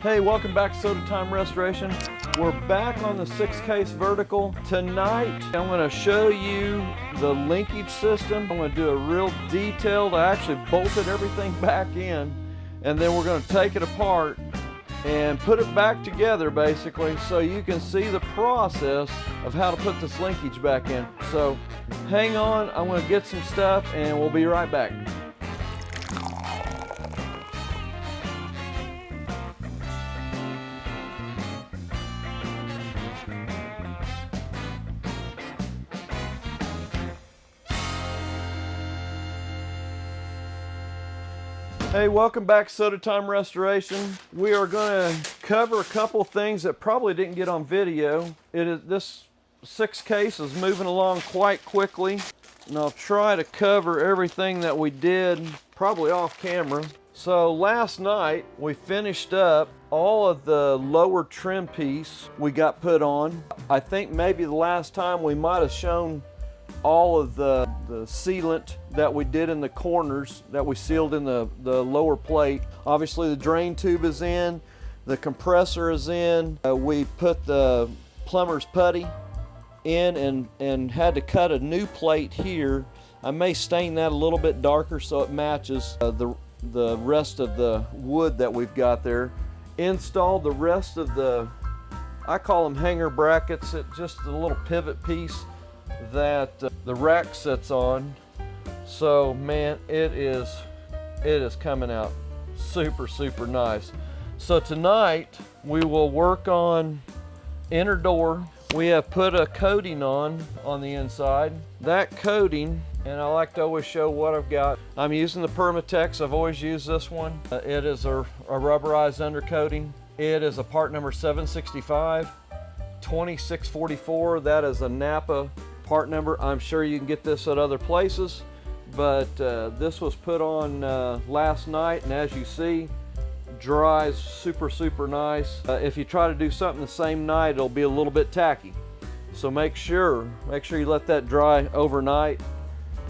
Hey, welcome back to Soda Time Restoration. We're back on the 6-case vertical. Tonight, I'm going to show you the linkage system. I'm going to do a real detailed, I actually bolted everything back in, and then we're going to take it apart and put it back together basically so you can see the process of how to put this linkage back in. So hang on, I'm going to get some stuff and we'll be right back. Hey, welcome back to Soda Time Restoration. We are going to cover a couple things that probably didn't get on video. This 6-case is moving along quite quickly, and I'll try to cover everything that we did probably off camera. So last night we finished up all of the lower trim piece we got put on. I think maybe the last time we might have shown all of the sealant that we did in the corners that we sealed in the lower plate. Obviously the drain tube is in, the compressor is in. We put the plumber's putty in and had to cut a new plate here. I may stain that a little bit darker so it matches the rest of the wood that we've got there. Installed the rest of I call them hanger brackets. It's just a little pivot piece that the rack sits on. So man, it is coming out super nice. So tonight we will work on inner door. We have put a coating on the inside. That coating, and I like to always show what I've got. I'm using the Permatex. I've always used this one. It is a rubberized undercoating. It is a part number 765 2644. That is a Napa part number. I'm sure you can get this at other places, but this was put on last night, and as you see, dries super nice. If you try to do something the same night, it'll be a little bit tacky. So make sure you let that dry overnight.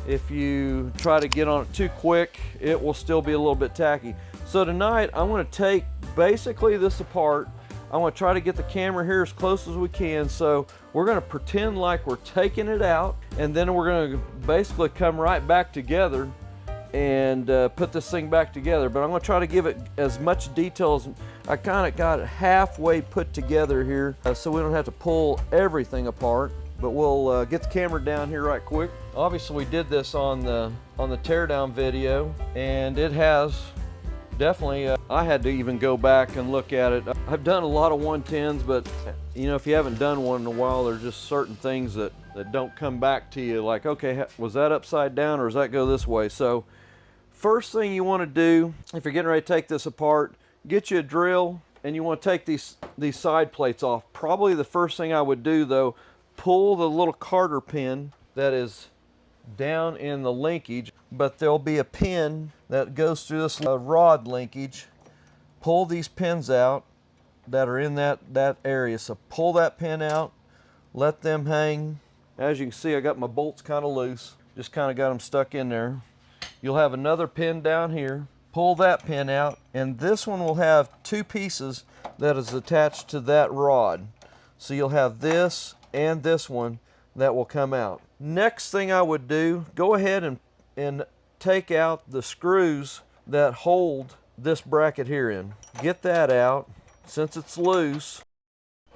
If you try to get on it too quick, it will still be a little bit tacky. So tonight I'm going to take basically this apart. I'm going to try to get the camera here as close as we can. So we're going to pretend like we're taking it out, and then we're going to basically come right back together and put this thing back together. But I'm going to try to give it as much detail as I kind of got it halfway put together here, so we don't have to pull everything apart. But we'll get the camera down here right quick. Obviously we did this on the teardown video, and it has definitely, I had to even go back and look at it. I've done a lot of 110s, but you know, if you haven't done one in a while, there's just certain things that don't come back to you, like, okay, was that upside down or does that go this way? So first thing you want to do, if you're getting ready to take this apart, get you a drill, and you want to take these side plates off. Probably the first thing I would do though, pull the little Carter pin that is down in the linkage, but there'll be a pin that goes through this rod linkage. Pull these pins out that are in that area. So pull that pin out, let them hang. As you can see, I got my bolts kind of loose, just kind of got them stuck in there. You'll have another pin down here. Pull that pin out, and this one will have two pieces that is attached to that rod. So you'll have this and this one that will come out. Next thing I would do, go ahead and take out the screws that hold this bracket here in. Get that out since it's loose,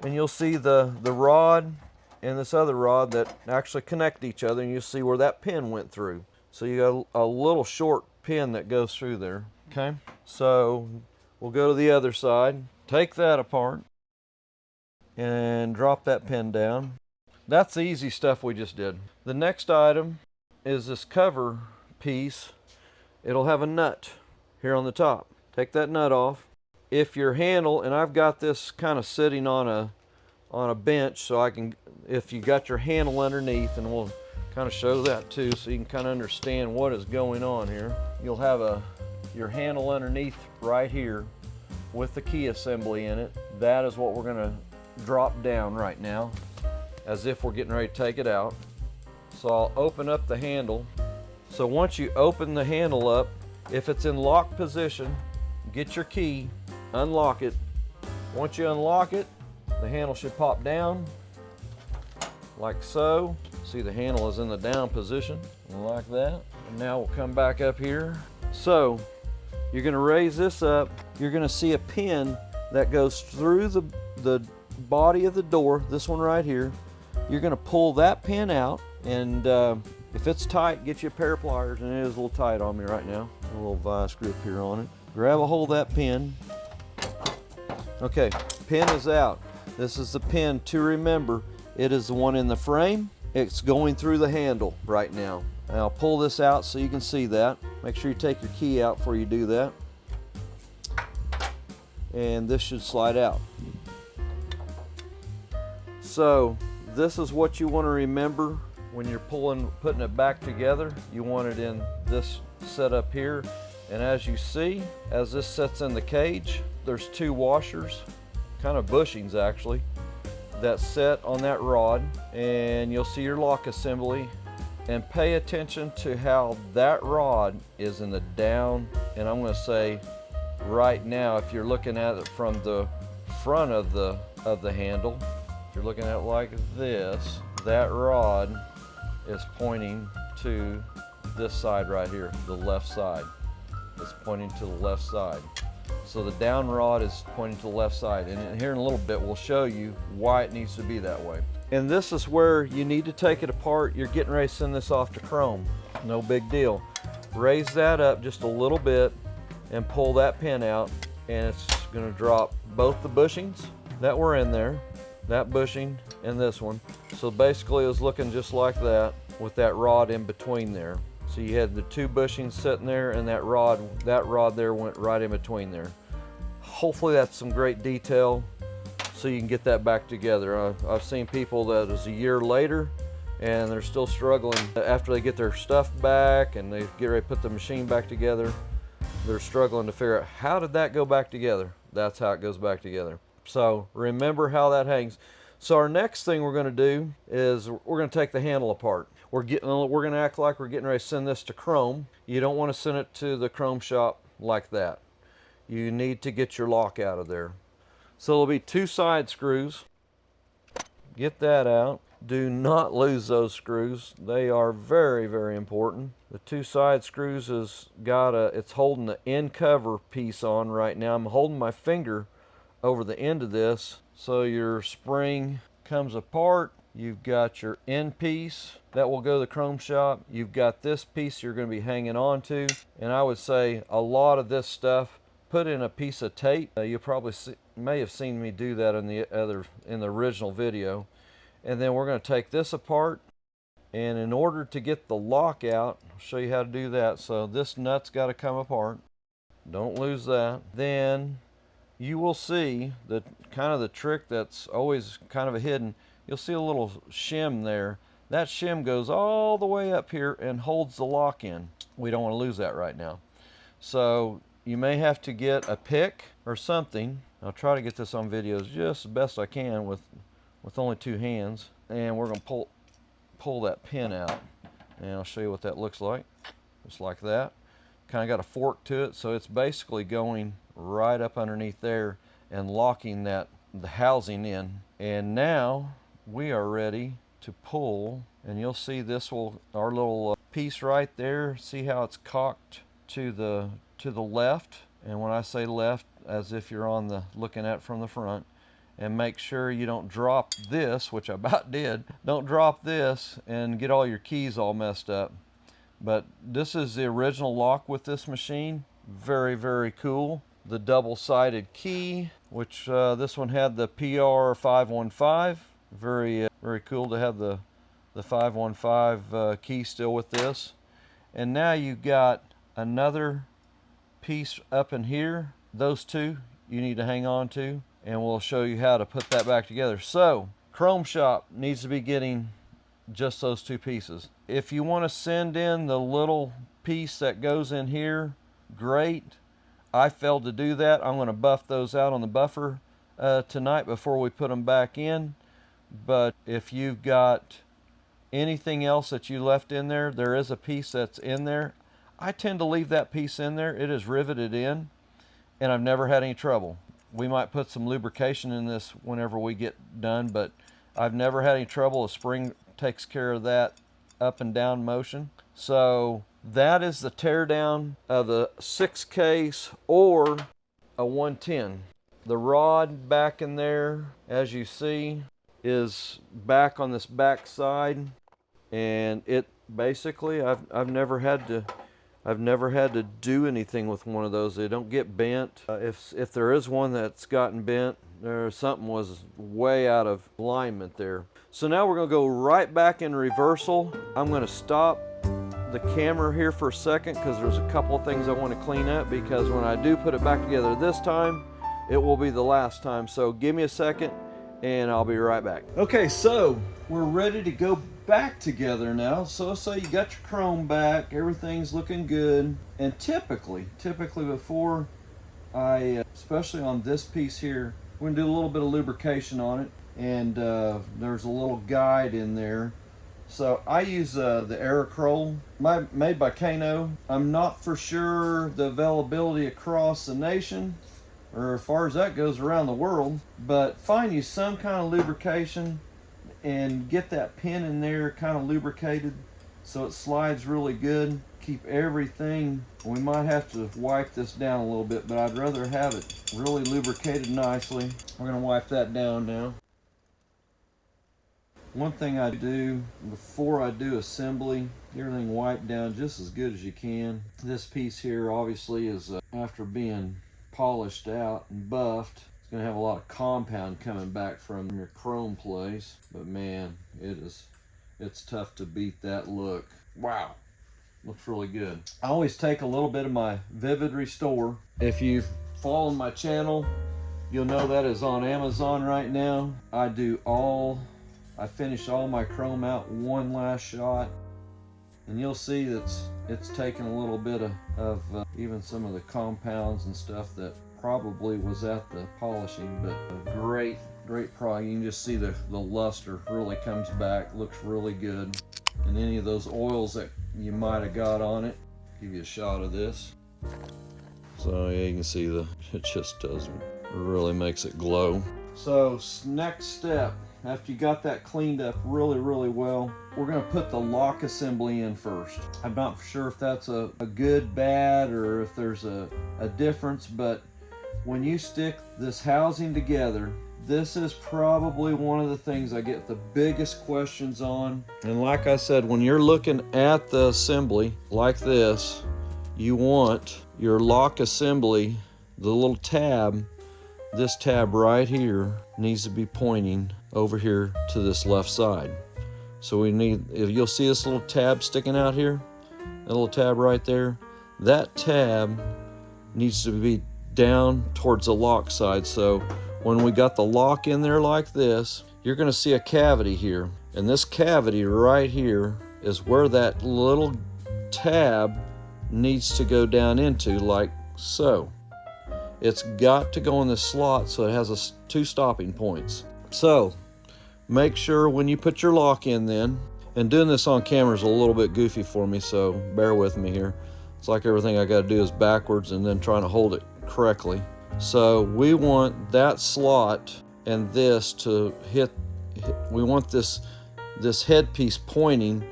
and you'll see the rod and this other rod that actually connect each other, and you'll see where that pin went through. So you got a little short pin that goes through there. Okay, so we'll go to the other side, take that apart and drop that pin down. That's the easy stuff we just did. The next item is this cover piece. It'll have a nut here on the top. Take that nut off. If your handle, and I've got this kind of sitting on a bench, so I can, if you got your handle underneath, and we'll kind of show that too so you can kind of understand what is going on here. You'll have your handle underneath right here with the key assembly in it. That is what we're going to drop down right now, as if we're getting ready to take it out. So I'll open up the handle. So once you open the handle up, if it's in lock position, get your key, unlock it, Once you unlock it, the handle should pop down like so. See, the handle is in the down position like that. And now we'll come back up here. So you're going to raise this up. You're going to see a pin that goes through the body of the door, this one right here. You're going to pull that pin out, and if it's tight, get you a pair of pliers, and it is a little tight on me right now. A little vice grip here on it. Grab a hold of that pin. Okay, pin is out. This is the pin to remember. It is the one in the frame. It's going through the handle right now. And I'll pull this out so you can see that. Make sure you take your key out before you do that. And this should slide out. So this is what you want to remember when you're putting it back together. You want it in this setup here. And as you see, as this sets in the cage, there's two washers, kind of bushings actually, that set on that rod, and you'll see your lock assembly. And pay attention to how that rod is in the down, and I'm going to say right now, if you're looking at it from the front of the handle, if you're looking at it like this, that rod is pointing to this side right here, the left side. It's pointing to the left side. So the down rod is pointing to the left side, and here in a little bit we'll show you why it needs to be that way. And this is where you need to take it apart. You're getting ready to send this off to chrome. No big deal. Raise that up just a little bit and pull that pin out, and it's going to drop both the bushings that were in there, that bushing and this one. So basically it was looking just like that with that rod in between there. So you had the two bushings sitting there, and that rod there went right in between there. Hopefully that's some great detail so you can get that back together. I've seen people that is a year later and they're still struggling after they get their stuff back and they get ready to put the machine back together. They're struggling to figure out, how did that go back together? That's how it goes back together. So remember how that hangs. So our next thing we're going to do is we're going to take the handle apart. We're going to act like we're getting ready to send this to chrome. You don't want to send it to the chrome shop like that. You need to get your lock out of there. So there'll be two side screws. Get that out. Do not lose those screws. They are very, very important. The two side screws it's holding the end cover piece on right now. I'm holding my finger over the end of this, so your spring comes apart. You've got your end piece that will go to the chrome shop. You've got this piece you're going to be hanging on to, and I would say a lot of this stuff, put in a piece of tape. You probably may have seen me do that in the original video. And then we're going to take this apart, and in order to get the lock out, I'll show you how to do that. So this nut's got to come apart. Don't lose that. Then you will see the kind of the trick that's always kind of a hidden. You'll see a little shim there. That shim goes all the way up here and holds the lock in. We don't want to lose that right now. So you may have to get a pick or something. I'll try to get this on videos just as best I can with only two hands. And we're going to pull that pin out. And I'll show you what that looks like. Just like that. Kind of got a fork to it, so it's basically going right up underneath there and locking the housing in. And now we are ready to pull, and you'll see our little piece right there. See how it's cocked to the left, and when I say left, as if you're looking at it from the front. And make sure you don't drop this, which I about did. Don't drop this and get all your keys all messed up. But this is the original lock with this machine. Very, very cool. The double-sided key, which this one had the PR 515. Very, very cool to have the 515 key still with this. And now you've got another piece up in here. Those two you need to hang on to, and we'll show you how to put that back together. So chrome shop needs to be getting just those two pieces. If you want to send in the little piece that goes in here, great. I failed to do that. I'm going to buff those out on the buffer tonight before we put them back in. But if you've got anything else that you left in there, there is a piece that's in there. I tend to leave that piece in there. It is riveted in, and I've never had any trouble. We might put some lubrication in this whenever we get done, but I've never had any trouble. A spring takes care of that up and down motion. So that is the teardown of the 6 case or a 110. The rod back in there, as you see, is back on this back side, and it basically I've never had to do anything with one of those. They don't get bent. If there is one that's gotten bent, something was way out of alignment there. So now we're gonna go right back in reversal. I'm gonna stop the camera here for a second because there's a couple of things I want to clean up, because when I do put it back together this time, it will be the last time. So give me a second and I'll be right back. Okay, so we're ready to go back together now. So you got your chrome back, everything's looking good. And typically before especially on this piece here, we're gonna do a little bit of lubrication on it. And there's a little guide in there. So I use the Aerochrome, made by Kano. I'm not for sure the availability across the nation, or as far as that goes around the world, but find you some kind of lubrication and get that pin in there kind of lubricated so it slides really good. Keep everything, we might have to wipe this down a little bit, but I'd rather have it really lubricated nicely. We're gonna wipe that down now. One thing I do before I do assembly, get everything wiped down just as good as you can. This piece here obviously is after being polished out and buffed, it's gonna have a lot of compound coming back from your chrome place, but man, it's tough to beat that look. Wow, looks really good. I always take a little bit of my Vivid Restore. If you've followed my channel, you'll know that is on Amazon right now. I finish all my chrome out one last shot, and you'll see it's taken a little bit of even some of the compounds and stuff that probably was at the polishing, but a great product. You can just see the luster really comes back, looks really good. And any of those oils that you might have got on it, give you a shot of this. So yeah, you can see it just really makes it glow. So next step, after you got that cleaned up really well, we're going to put the lock assembly in first. I'm not sure if that's a good, bad, or if there's a difference, but when you stick this housing together, this is probably one of the things I get the biggest questions on. And like I said, when you're looking at the assembly like this, you want your lock assembly, the little tab, this tab right here needs to be pointing over here to this left side. So if you'll see this little tab sticking out here, that little tab right there, that tab needs to be down towards the lock side. So when we got the lock in there like this, you're gonna see a cavity here. And this cavity right here is where that little tab needs to go down into, like so. It's got to go in this slot so it has two stopping points. So make sure when you put your lock in then, and doing this on camera is a little bit goofy for me, so bear with me here. It's like everything I gotta do is backwards and then trying to hold it correctly. So we want that slot and this to hit, we want this headpiece pointing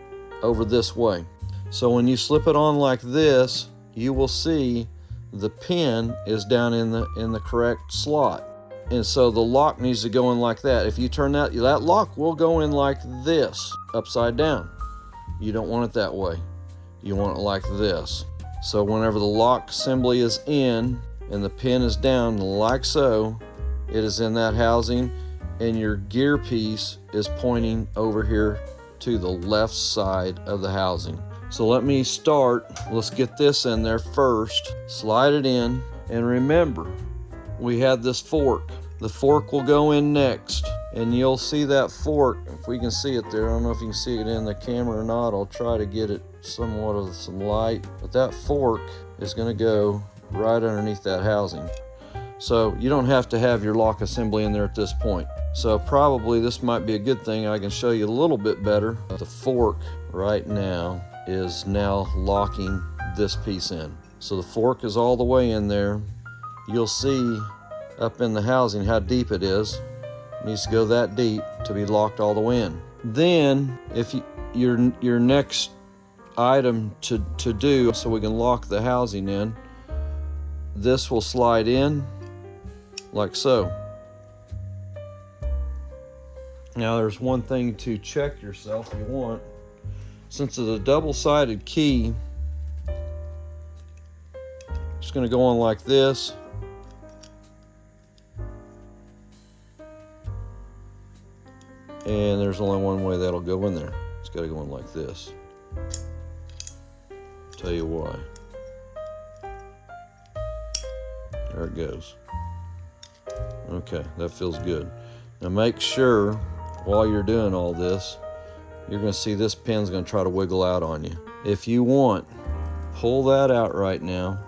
over this way. So when you slip it on like this, you will see the pin is down in the correct slot. And so the lock needs to go in like that. If you turn that lock will go in like this, upside down. You don't want it that way. You want it like this. So whenever the lock assembly is in and the pin is down like so, it is in that housing, and your gear piece is pointing over here to the left side of the housing. So let me start. Let's get this in there first. Slide it in, and remember, we had this fork. The fork will go in next, and you'll see that fork, if we can see it there. I don't know if you can see it in the camera or not. I'll try to get it somewhat of some light, but that fork is gonna go right underneath that housing. So you don't have to have your lock assembly in there at this point. So probably this might be a good thing. I can show you a little bit better. The fork right now is now locking this piece in. So the fork is all the way in there. You'll see up in the housing, how deep it is. It needs to go that deep to be locked all the way in. Then, if your next item to do, so we can lock the housing in, this will slide in like so. Now there's one thing to check yourself if you want. Since it's a double-sided key, it's going to go on like this. And there's only one way that'll go in there. It's got to go in like this. Tell you why. There it goes. Okay, that feels good. Now make sure while you're doing all this, you're going to see this pin's going to try to wiggle out on you. If you want, pull that out right now,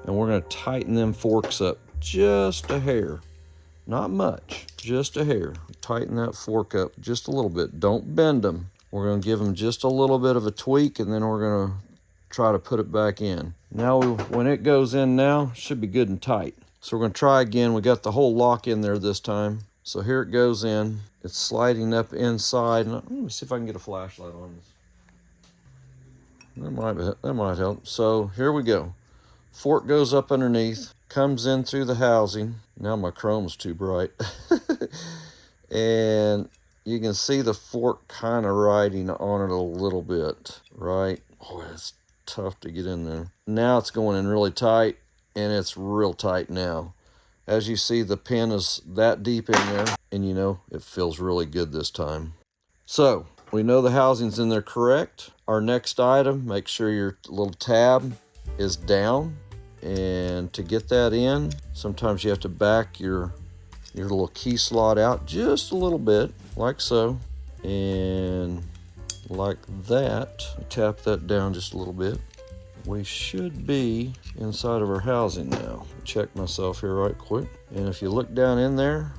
and we're going to tighten them forks up just a hair. Not much, just a hair. Tighten that fork up just a little bit. Don't bend them. We're going to give them just a little bit of a tweak, and then we're going to try to put it back in. Now, when it goes in now, it should be good and tight. So we're going to try again. We got the whole lock in there this time. So here it goes in. It's sliding up inside. Let me see if I can get a flashlight on this. That might help. So here we go. Fork goes up underneath, comes in through the housing. Now my chrome's too bright. And you can see the fork kind of riding on it a little bit, right? Oh, it's tough to get in there. Now it's going in really tight, and it's real tight now. As you see, the pin is that deep in there, and you know, it feels really good this time. So, we know the housing's in there correct. Our next item, make sure your little tab is down. And to get that in, sometimes you have to back your little key slot out just a little bit, like so. And like that, tap that down just a little bit. We should be inside of our housing now. Check myself here right quick. And if you look down in there,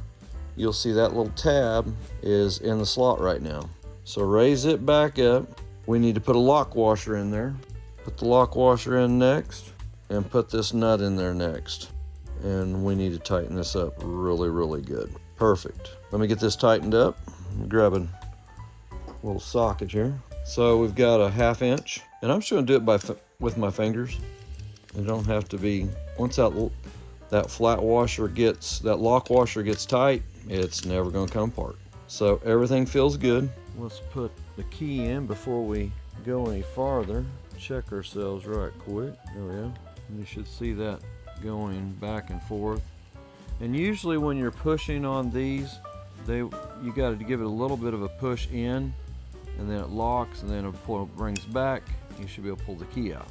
you'll see that little tab is in the slot right now. So raise it back up. We need to put a lock washer in there. Put the lock washer in next, and put this nut in there next. And we need to tighten this up really, really good. Perfect. Let me get this tightened up. I'm grabbing a little socket here. So we've got a 1/2 inch, and I'm just going to do it with my fingers. It don't have to be. Once that flat washer gets, that lock washer gets tight, it's never going to come apart. So everything feels good. Let's put the key in before we go any farther. Check ourselves right quick. There we go. And you should see that going back and forth. And usually when you're pushing on these, you got to give it a little bit of a push in, and then it locks, and then it brings back. You should be able to pull the key out.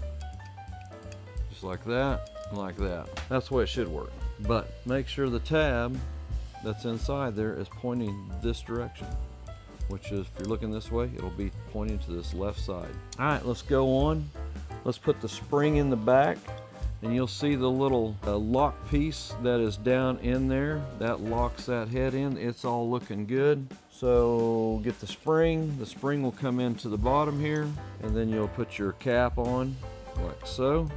Just like that, and like that. That's the way it should work. But make sure the tab that's inside there is pointing this direction, which is, if you're looking this way, it'll be pointing to this left side. All right, let's go on. Let's put the spring in the back, and you'll see the little lock piece that is down in there. That locks that head in. It's all looking good. So get the spring. The spring will come into the bottom here, and then you'll put your cap on like so.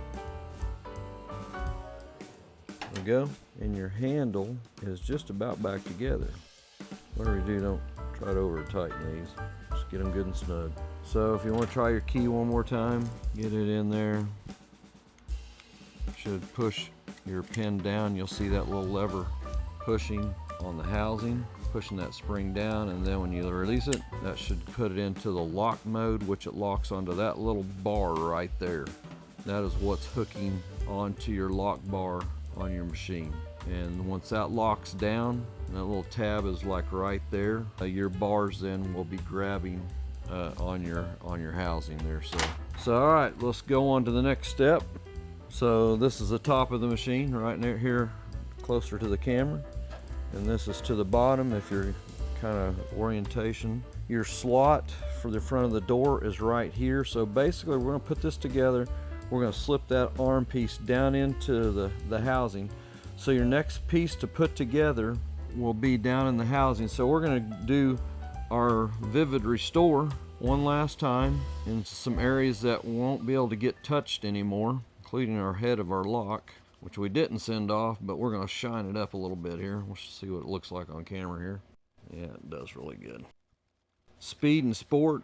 There we go. And your handle is just about back together. Whatever you do, don't try to over tighten these. Just get them good and snug. So if you want to try your key one more time, get it in there. Should push your pin down. You'll see that little lever pushing on the housing, pushing that spring down, and then when you release it, that should put it into the lock mode, which it locks onto that little bar right there. That is what's hooking onto your lock bar on your machine. And once that locks down, and that little tab is like right there, your bars then will be grabbing on your housing there. So all right, let's go on to the next step. So this is the top of the machine right near here, closer to the camera, and this is to the bottom. If you're kind of orientation, your slot for the front of the door is right here. So basically, we're going to put this together. We're going to slip that arm piece down into the housing. So your next piece to put together will be down in the housing. So we're going to do our Vivid Restore one last time in some areas that won't be able to get touched anymore, including our head of our lock. which we didn't send off, but we're going to shine it up a little bit here. We'll see what it looks like on camera here. Yeah, it does really good. Speed and Sport,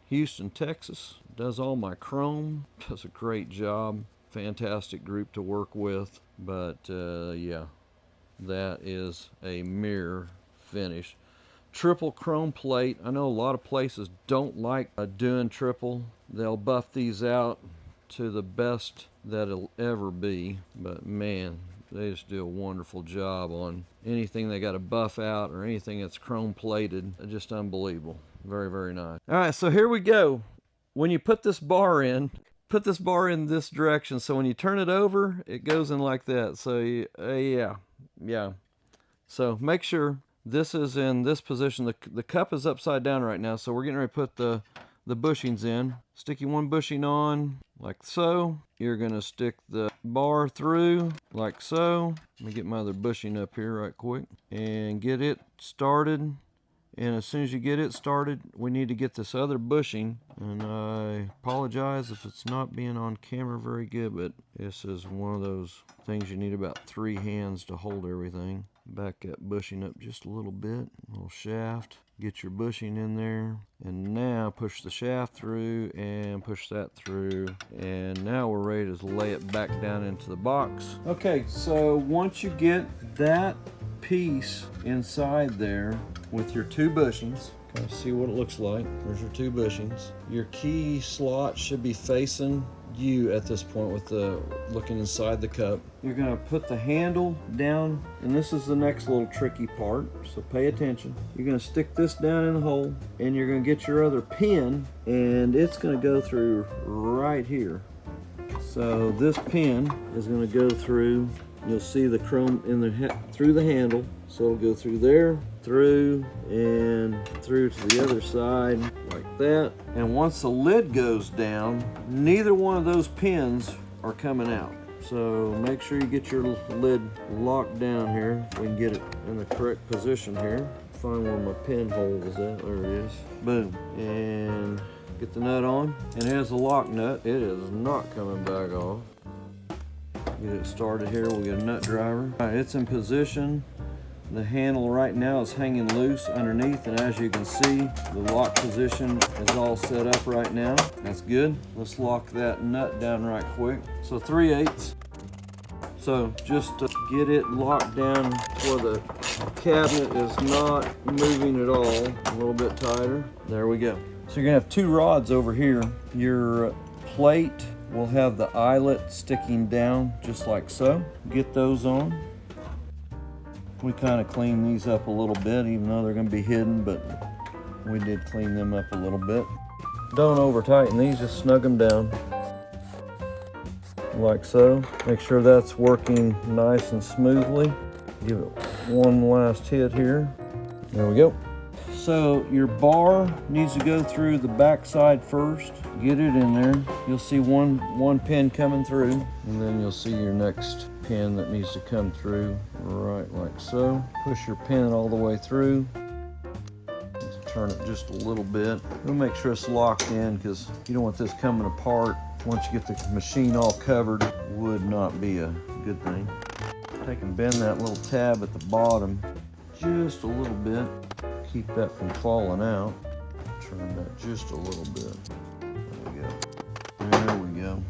Houston, Texas, does all my chrome, does a great job. Fantastic group to work with, but yeah, that is a mirror finish. Triple chrome plate. I know a lot of places don't like doing triple. They'll buff these out to the best that it'll ever be, but man, they just do a wonderful job on anything they got to buff out or anything that's chrome plated. Just unbelievable. Very, very nice. All right, so here we go. When you put this bar in this direction, so when you turn it over, it goes in like that. So yeah. So make sure this is in this position. The cup is upside down right now, so we're getting ready to put the bushings in. Sticking one bushing on like so. You're gonna stick the bar through like so. Let me get my other bushing up here right quick and get it started. And as soon as you get it started, we need to get this other bushing. And I apologize if it's not being on camera very good, but this is one of those things you need about 3 hands to hold everything. Back that bushing up just a little bit, a little shaft. Get your bushing in there. And now push the shaft through and push that through. And now we're ready to lay it back down into the box. Okay, so once you get that piece inside there with your 2 bushings, kind of see what it looks like. There's your 2 bushings. Your key slot should be facing you at this point with the looking inside the cup. You're going to put the handle down, and this is the next little tricky part, so pay attention. You're going to stick this down in the hole, and you're going to get your other pin, and it's going to go through right here. So this pin is going to go through. You'll see the chrome in the through the handle, so it'll go through there, through, and through to the other side like that. And once the lid goes down, neither one of those pins are coming out. So make sure you get your lid locked down here. We can get it in the correct position here. Find where my pin hole is at. There it is. Boom. And get the nut on. And here's the lock nut. It is not coming back off. Get it started here. We'll get a nut driver. All right, it's in position. The handle right now is hanging loose underneath, and as you can see, the lock position is all set up right now. That's good. Let's lock that nut down right quick. So 3/8. So just to get it locked down where the cabinet is not moving at all, a little bit tighter. There we go. So you're gonna have 2 rods over here. Your plate will have the eyelet sticking down just like so. Get those on. We kind of cleaned these up a little bit, even though they're going to be hidden, but we did clean them up a little bit. Don't over tighten these, just snug them down like so. Make sure that's working nice and smoothly. Give it one last hit here. There we go. So your bar needs to go through the back side first. Get it in there. You'll see one pin coming through, and then you'll see your next pin that needs to come through right like so. Push your pin all the way through. Let's turn it just a little bit. We'll make sure it's locked in because you don't want this coming apart. Once you get the machine all covered, would not be a good thing. Take and bend that little tab at the bottom just a little bit. Keep that from falling out. Turn that just a little bit. There we go. There we go.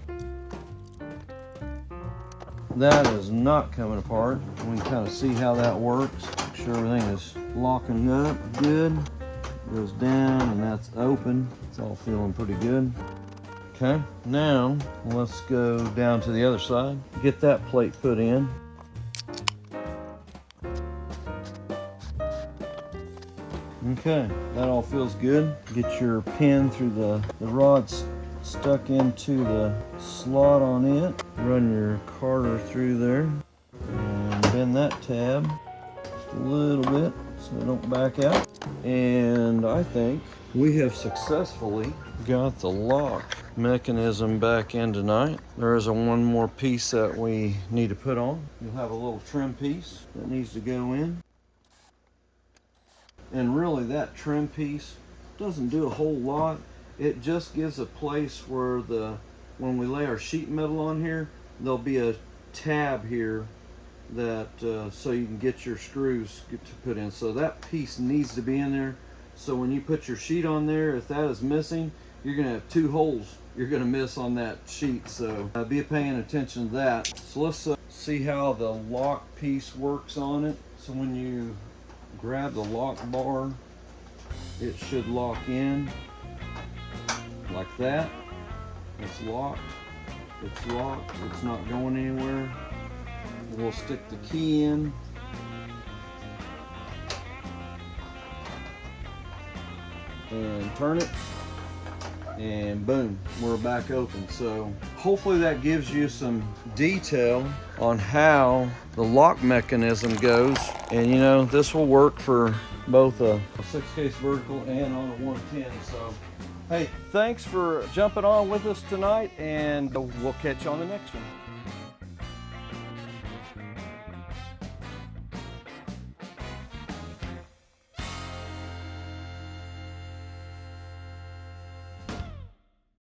That is not coming apart. We can kind of see how that works. Make sure everything is locking up good. Goes down and that's open. It's all feeling pretty good. Okay, now let's go down to the other side. Get that plate put in. Okay, that all feels good. Get your pin through the rods stuck into the slot on it. Run your carter through there and bend that tab just a little bit so it don't back out. And I think we have successfully got the lock mechanism back in tonight. There is one more piece that we need to put on. You'll have a little trim piece that needs to go in. And really that trim piece doesn't do a whole lot. It just gives a place where when we lay our sheet metal on here, there'll be a tab here that so you can get your screws to put in. So that piece needs to be in there. So when you put your sheet on there, if that is missing, you're gonna have 2 holes you're gonna miss on that sheet. So be paying attention to that. So let's see how the lock piece works on it. So when you grab the lock bar, it should lock in like that. It's locked. It's locked. It's not going anywhere. We'll stick the key in. And turn it. And boom, we're back open. So hopefully that gives you some detail on how the lock mechanism goes. And you know, this will work for both a 6-case vertical and on a 110. So hey, thanks for jumping on with us tonight, and we'll catch you on the next one.